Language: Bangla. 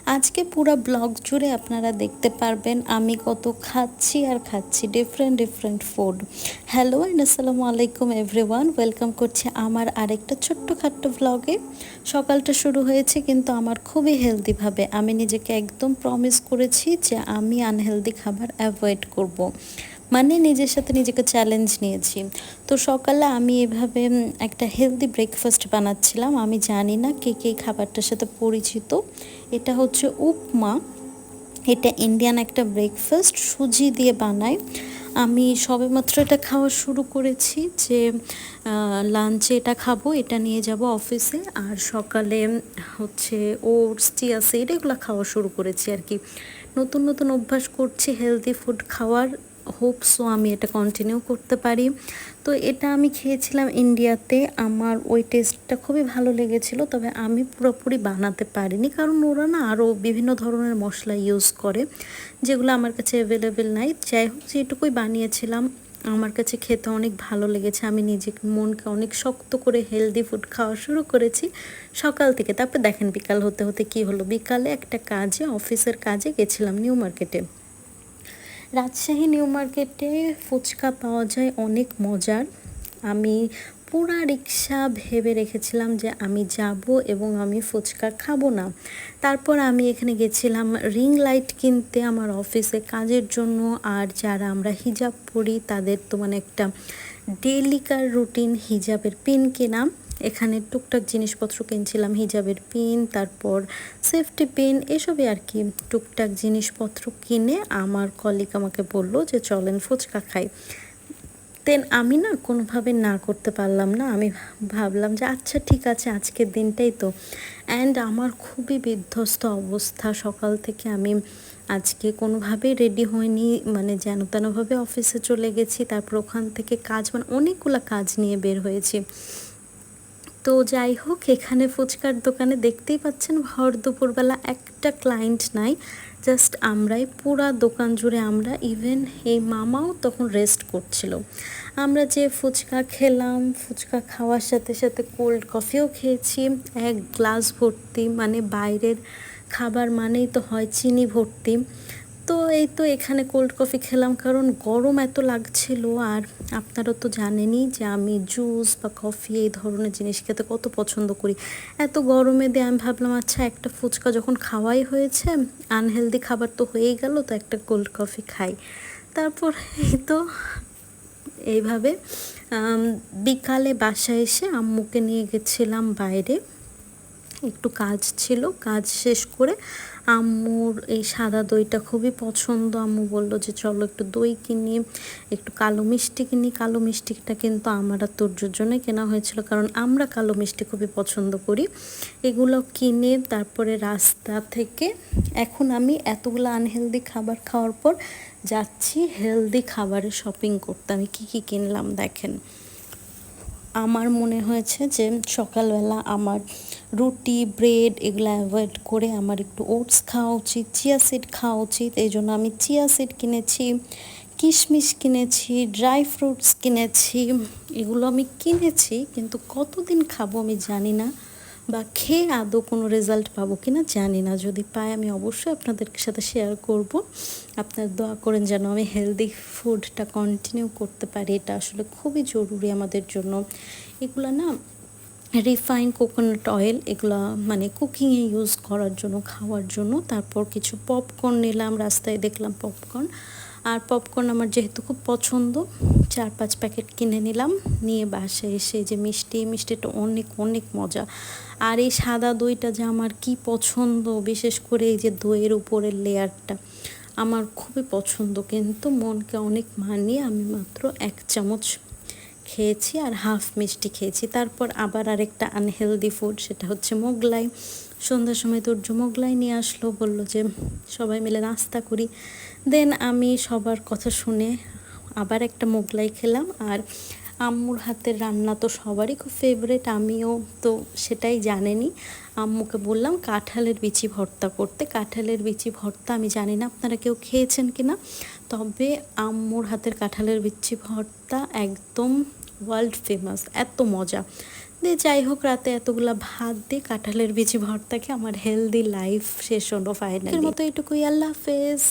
আজকে পুরো ব্লগ জুড়ে আপনারা দেখতে পারবেন আমি কত খাচ্ছি আর খাচ্ছি different different food. Hello and আসসালামু আলাইকুম এভরিওয়ান, ওয়েলকাম করছি আমার আরেকটা ছোট্টখাট্ট ব্লগে। সকালটা শুরু হয়েছে কিন্তু আমার খুবই হেলদিভাবে। আমি নিজেকে একদম প্রমিস করেছি যে আমি আনহেলদি খাবার অ্যাভয়েড করব। মানে নিজের সাথে নিজেকে চ্যালেঞ্জ নিয়েছি। তো সকালে আমি এভাবে একটা হেলদি ব্রেকফাস্ট বানাচ্ছিলাম। আমি জানি না কে কে খাবারটার সাথে পরিচিত। এটা হচ্ছে উপমা। এটা ইন্ডিয়ান একটা ব্রেকফাস্ট, সুজি দিয়ে বানায়। আমি সবেমাত্র এটা খাওয়া শুরু করেছি যে লাঞ্চে এটা খাবো, এটা নিয়ে যাব অফিসে। আর সকালে হচ্ছে ওটস, চিয়া সিড এগুলো খাওয়া শুরু করেছি আর কি। নতুন নতুন অভ্যাস করছি হেলদি ফুড খাওয়ার। হোপসো আমি এটা কন্টিনিউ করতে পারি। তো এটা আমি খেয়েছিলাম ইন্ডিয়াতে, আমার ওই টেস্টটা খুবই ভালো লেগেছিল। তবে আমি পুরোপুরি বানাতে পারিনি, কারণ ওরা না আরও বিভিন্ন ধরনের মশলা ইউজ করে যেগুলো আমার কাছে অ্যাভেলেবেল নাই। যাই হোক, যেটুকুই বানিয়েছিলাম আমার কাছে খেতে অনেক ভালো লেগেছে। আমি নিজেকে মনকে অনেক শক্ত করে হেলদি ফুড খাওয়া শুরু করেছি সকাল থেকে। তারপর দেখেন বিকাল হতে হতে কি হলো। বিকালে একটা কাজে, অফিসের কাজে গেছিলাম নিউ মার্কেটে। রাজশাহী নিউ মার্কেটে ফুচকা পাওয়া যায় অনেক মজার। আমি পুরা রিক্সা ভেবে রেখেছিলাম যে আমি যাব এবং আমি ফুচকা খাবো না। তারপর আমি এখানে গেছিলাম রিং লাইট কিনতে আমার অফিসে কাজের জন্য। আর যারা আমরা হিজাব পরি তাদের তো মানে একটা ডেইলিকার রুটিন হিজাবের পিন কেনা। এখানে টুকটাক জিনিসপত্র কিনছিলাম, হিজাবের পিন, তারপর সেফটি পিন, এসবই আর কি। টুকটাক জিনিসপত্র কিনে আমার কলিগ আমাকে বলল যে চলেন ফুচকা খাই। দেন আমি না কোনোভাবে না করতে পারলাম না। আমি ভাবলাম যে আচ্ছা ঠিক আছে, আজকের দিনটাই তো। অ্যান্ড আমার খুবই বিধ্বস্ত অবস্থা। সকাল থেকে আমি আজকে কোনোভাবেই রেডি হইনি, মানে যেন তেনভাবে অফিসে চলে গেছি। তারপর ওখান থেকে কাজ, মানে অনেকগুলো কাজ নিয়ে বের হয়েছি। তো যাই হোক, এখানে ফুচকার দোকানে দেখতেই পাচ্ছেন ভর দুপুরবেলা একটা ক্লায়েন্ট নাই, জাস্ট আমরাই পুরা দোকান জুড়ে আমরা। ইভেন এই মামাও তখন রেস্ট করছিল। আমরা যে ফুচকা খেলাম, ফুচকা খাওয়ার সাথে সাথে কোল্ড কফিও খেয়েছি 1 গ্লাস ভর্তি। মানে বাইরের খাবার মানেই তো হয় চিনি ভর্তি। তো এই তো এখানে কোল্ড কফি খেলাম, কারণ গরম এত লাগছিল। আর আপনারা তো জানেনই যে আমি জুস বা কফি এই ধরনের জিনিস খেতে কত পছন্দ করি। এত গরমে দিয়ে আমি ভাবলাম আচ্ছা একটা ফুচকা যখন খাওয়াই হয়েছে, আনহেলদি খাবার তো হয়েই গেল, তো একটা কোল্ড কফি খাই। তারপর এই তো এইভাবে বিকালে বাসায় এসে আম্মুকে নিয়ে গেছিলাম বাইরে, একটু কাজ ছিল। কাজ শেষ করে আম্মুর এই সাদা দইটা খুবই পছন্দ। আম্মু বললো যে চলো একটু দই কিনি, একটু কালো মিষ্টি কিনি। কালো মিষ্টিটা কিন্তু আমার আর তোর জন্যই কেনা হয়েছিল, কারণ আমরা কালো মিষ্টি খুবই পছন্দ করি। এগুলো কিনে তারপরে রাস্তা থেকে এখন আমি এতগুলো আনহেলদি খাবার খাওয়ার পর যাচ্ছি হেলদি খাবারের শপিং করতে। আমি কী কী কিনলাম দেখেন। আমার মনে হয়েছে যে সকালবেলা আমার রুটি, ব্রেড এগুলো অ্যাভয়েড করে আমার একটু ওটস খাওয়া উচিত, চিয়া সিড খাওয়া উচিত। এই জন্য আমি চিয়া সিড কিনেছি, কিশমিশ কিনেছি, ড্রাই ফ্রুটস কিনেছি। এগুলো আমি কিনেছি, কিন্তু কতদিন খাবো আমি জানি না, বা খেয়ে আদৌ কোনো রেজাল্ট পাবো কি না জানি না। যদি পাই আমি অবশ্যই আপনাদের সাথে শেয়ার করব। আপনার দোয়া করেন যেন আমি হেলদি ফুডটা কন্টিনিউ করতে পারি। এটা আসলে খুবই জরুরি আমাদের জন্য। এগুলো না রিফাইন কোকোনাট অয়েল, এগুলো মানে কুকিংয়ে ইউজ করার জন্য, খাওয়ার জন্য। তারপর কিছু পপকর্ন নিলাম, রাস্তায় দেখলাম পপকর্ন। আর পপকর্ন আমার যেহেতু খুব পছন্দ, 4-5 প্যাকেট কিনে নিলাম। নিয়ে বাসায় এসে যে মিষ্টিটা অনেক অনেক মজা। আর এই সাদা দইটা যে আমার কি পছন্দ, বিশেষ করে এই যে দইয়ের উপরের লেয়ারটা আমার খুবই পছন্দ। কিন্তু মনকে অনেক মানিয়ে আমি মাত্র 1 চামচ খেয়েছি আর হাফ মিষ্টি খেয়েছি। তারপর আবার আরেকটা আনহেলদি ফুড, সেটা হচ্ছে মোগলাই। সন্ধ্যার সময় তোর্য মোগলাই নিয়ে আসলো, বলল যে সবাই মিলে নাস্তা করি। দেন আমি সবার কথা শুনে আবার একটা মোগলাই খেলাম। আর আম্মুর হাতের রান্না তো সবারই খুব ফেভারিট, আমিও তো সেটাই জানেনই। আম্মুকে বললাম কাঁঠালের বিচি ভর্তা করতে। কাঁঠালের বিচি ভর্তা আমি জানি না আপনারা কেউ খেয়েছেন কিনা, তবে আম্মুর হাতের কাঁঠালের বিচি ভর্তা একদম ওয়ার্ল্ড ফেমাস, এত মজা। দিয়ে যাই হোক, রাতে এতগুলা ভাত দিয়ে কাঁঠালের বিচি ভর্তাকে আমার হেলদি লাইফ শেষ হলো ফাইনালি। এর মতো এটুকুই, আল্লাহ হাফেজ।